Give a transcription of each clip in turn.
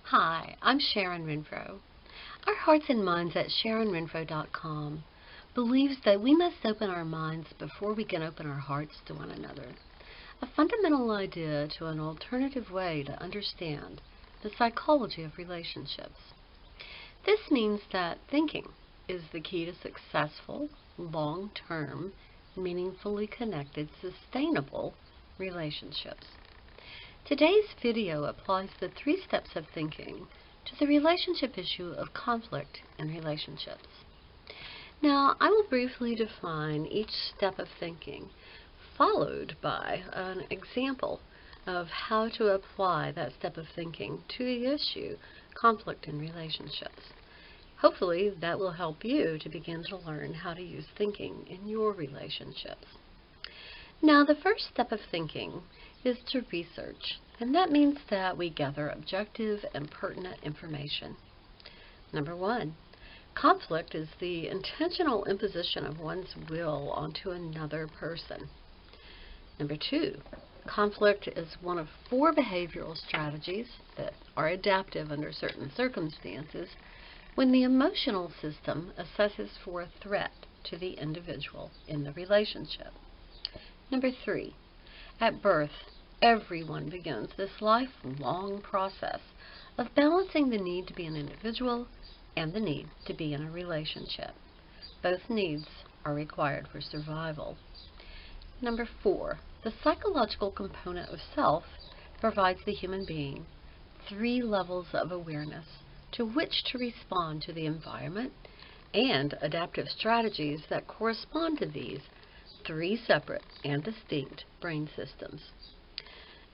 Hi, I'm Sharon Renfro. Our Hearts and Minds at SharonRenfro.com believes that we must open our minds before we can open our hearts to one another. A fundamental idea to an alternative way to understand the psychology of relationships. This means that thinking is the key to successful, long-term, meaningfully connected, sustainable relationships. Today's video applies the 3 steps of thinking to the relationship issue of conflict in relationships. Now, I will briefly define each step of thinking, followed by an example of how to apply that step of thinking to the issue conflict in relationships. Hopefully, that will help you to begin to learn how to use thinking in your relationships. Now, the first step of thinking is to research, and that means that we gather objective and pertinent information. Number 1, conflict is the intentional imposition of one's will onto another person. Number 2, conflict is one of 4 behavioral strategies that are adaptive under certain circumstances when the emotional system assesses for a threat to the individual in the relationship. Number 3, at birth, everyone begins this lifelong process of balancing the need to be an individual and the need to be in a relationship. Both needs are required for survival. Number 4, the psychological component of self provides the human being 3 levels of awareness to which to respond to the environment and adaptive strategies that correspond to these 3 separate and distinct brain systems.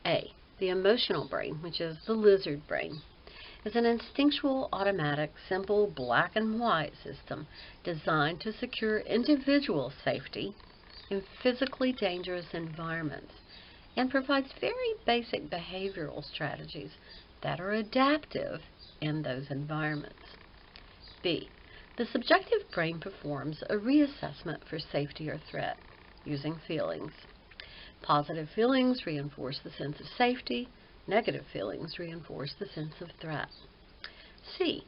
A, the emotional brain, which is the lizard brain, is an instinctual, automatic, simple, black and white system designed to secure individual safety in physically dangerous environments and provides very basic behavioral strategies that are adaptive in those environments. B, the subjective brain performs a reassessment for safety or threat using feelings. Positive feelings reinforce the sense of safety. Negative feelings reinforce the sense of threat. C,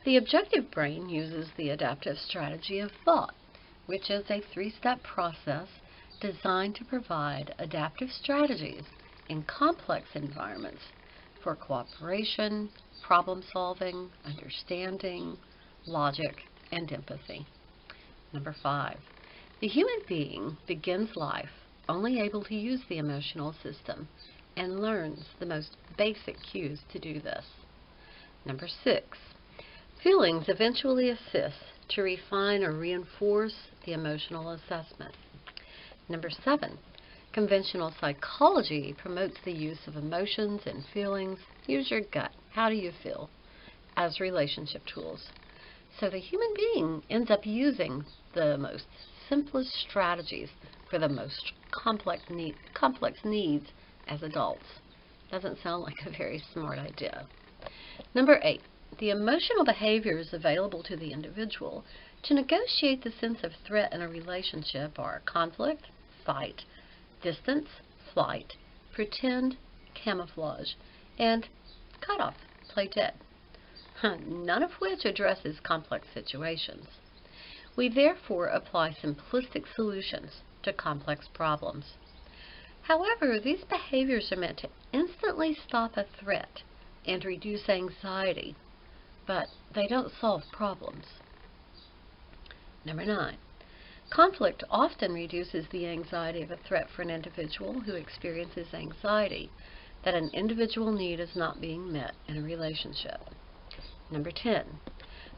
the objective brain uses the adaptive strategy of thought, which is a 3-step process designed to provide adaptive strategies in complex environments for cooperation, problem solving, understanding, logic, and empathy. Number 5, the human being begins life only able to use the emotional system and learns the most basic cues to do this. Number 6, feelings eventually assist to refine or reinforce the emotional assessment. Number 7, conventional psychology promotes the use of emotions and feelings, use your gut, how do you feel, as relationship tools. So the human being ends up using the most simplest strategies for the most complex needs as adults. Doesn't sound like a very smart idea. Number 8, the emotional behaviors available to the individual to negotiate the sense of threat in a relationship are conflict, fight, distance, flight, pretend, camouflage, and cut off, play dead. None of which addresses complex situations. We therefore apply simplistic solutions to complex problems. However, these behaviors are meant to instantly stop a threat and reduce anxiety, but they don't solve problems. Number 9, conflict often reduces the anxiety of a threat for an individual who experiences anxiety that an individual need is not being met in a relationship. Number 10,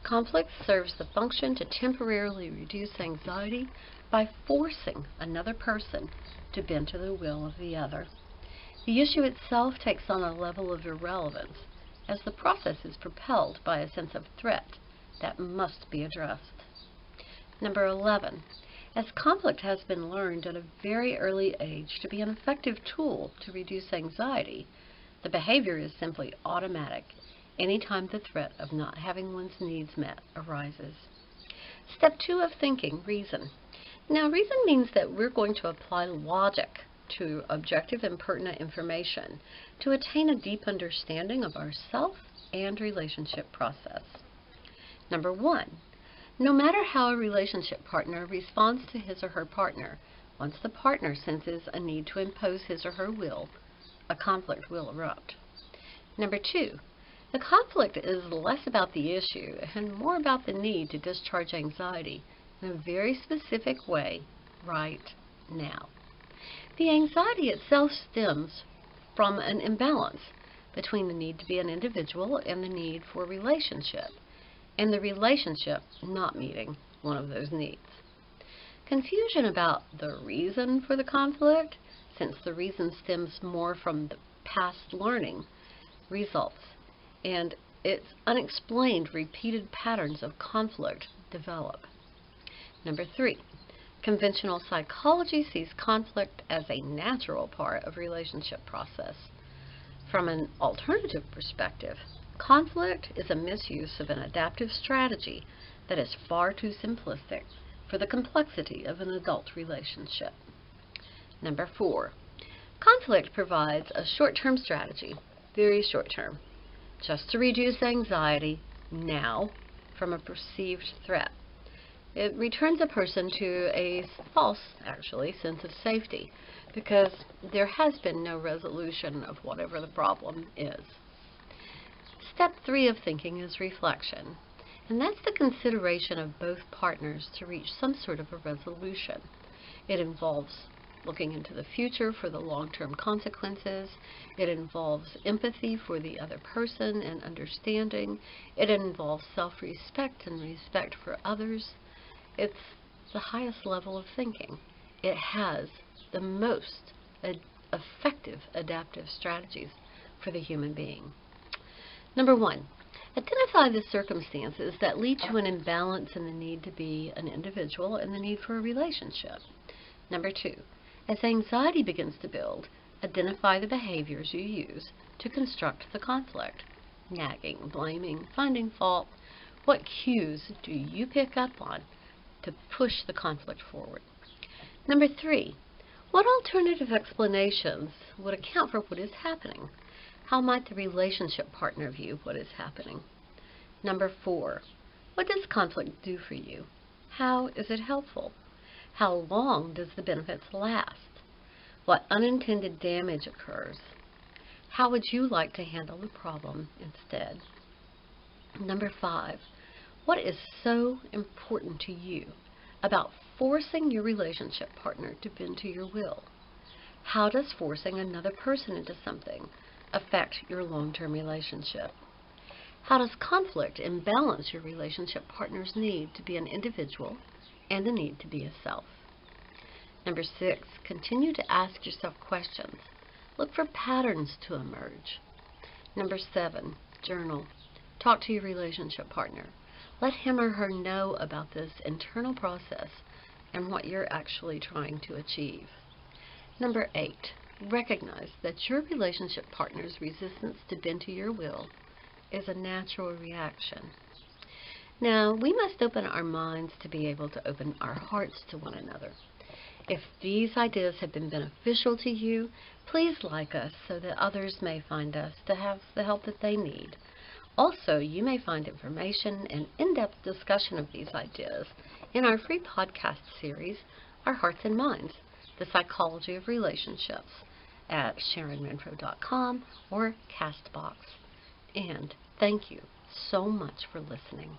conflict serves the function to temporarily reduce anxiety by forcing another person to bend to the will of the other. The issue itself takes on a level of irrelevance as the process is propelled by a sense of threat that must be addressed. Number 11, as conflict has been learned at a very early age to be an effective tool to reduce anxiety, the behavior is simply automatic anytime the threat of not having one's needs met arises. Step 2 of thinking, reason. Now, reason means that we're going to apply logic to objective and pertinent information to attain a deep understanding of ourselves and relationship process. Number 1. No matter how a relationship partner responds to his or her partner, once the partner senses a need to impose his or her will, a conflict will erupt. Number 2. The conflict is less about the issue and more about the need to discharge anxiety in a very specific way right now. The anxiety itself stems from an imbalance between the need to be an individual and the need for a relationship, and the relationship not meeting one of those needs. Confusion about the reason for the conflict, since the reason stems more from the past learning, results, and its unexplained repeated patterns of conflict develop. Number 3. Conventional psychology sees conflict as a natural part of relationship process. From an alternative perspective, conflict is a misuse of an adaptive strategy that is far too simplistic for the complexity of an adult relationship. Number 4. Conflict provides a short-term strategy, very short-term, just to reduce anxiety now from a perceived threat. It returns a person to a false, sense of safety because there has been no resolution of whatever the problem is. Step 3 of thinking is reflection, and that's the consideration of both partners to reach some sort of a resolution. It involves looking into the future for the long-term consequences. It involves empathy for the other person and understanding. It involves self-respect and respect for others. It's the highest level of thinking. It has the most effective adaptive strategies for the human being. Number 1, identify the circumstances that lead to an imbalance in the need to be an individual and the need for a relationship. Number 2, as anxiety begins to build, identify the behaviors you use to construct the conflict. Nagging, blaming, finding fault. What cues do you pick up on to push the conflict forward? Number 3, what alternative explanations would account for what is happening? How might the relationship partner view what is happening? Number 4, what does conflict do for you? How is it helpful? How long does the benefits last? What unintended damage occurs? How would you like to handle the problem instead? Number 5, what is so important to you about forcing your relationship partner to bend to your will? How does forcing another person into something affect your long-term relationship? How does conflict imbalance your relationship partner's need to be an individual and the need to be a self? Number 6, continue to ask yourself questions. Look for patterns to emerge. Number 7, journal. Talk to your relationship partner. Let him or her know about this internal process and what you're actually trying to achieve. Number 8, recognize that your relationship partner's resistance to bend to your will is a natural reaction. Now, we must open our minds to be able to open our hearts to one another. If these ideas have been beneficial to you, please like us so that others may find us to have the help that they need. Also, you may find information and in-depth discussion of these ideas in our free podcast series, Our Hearts and Minds, The Psychology of Relationships, at SharonRenfro.com or Castbox. And thank you so much for listening.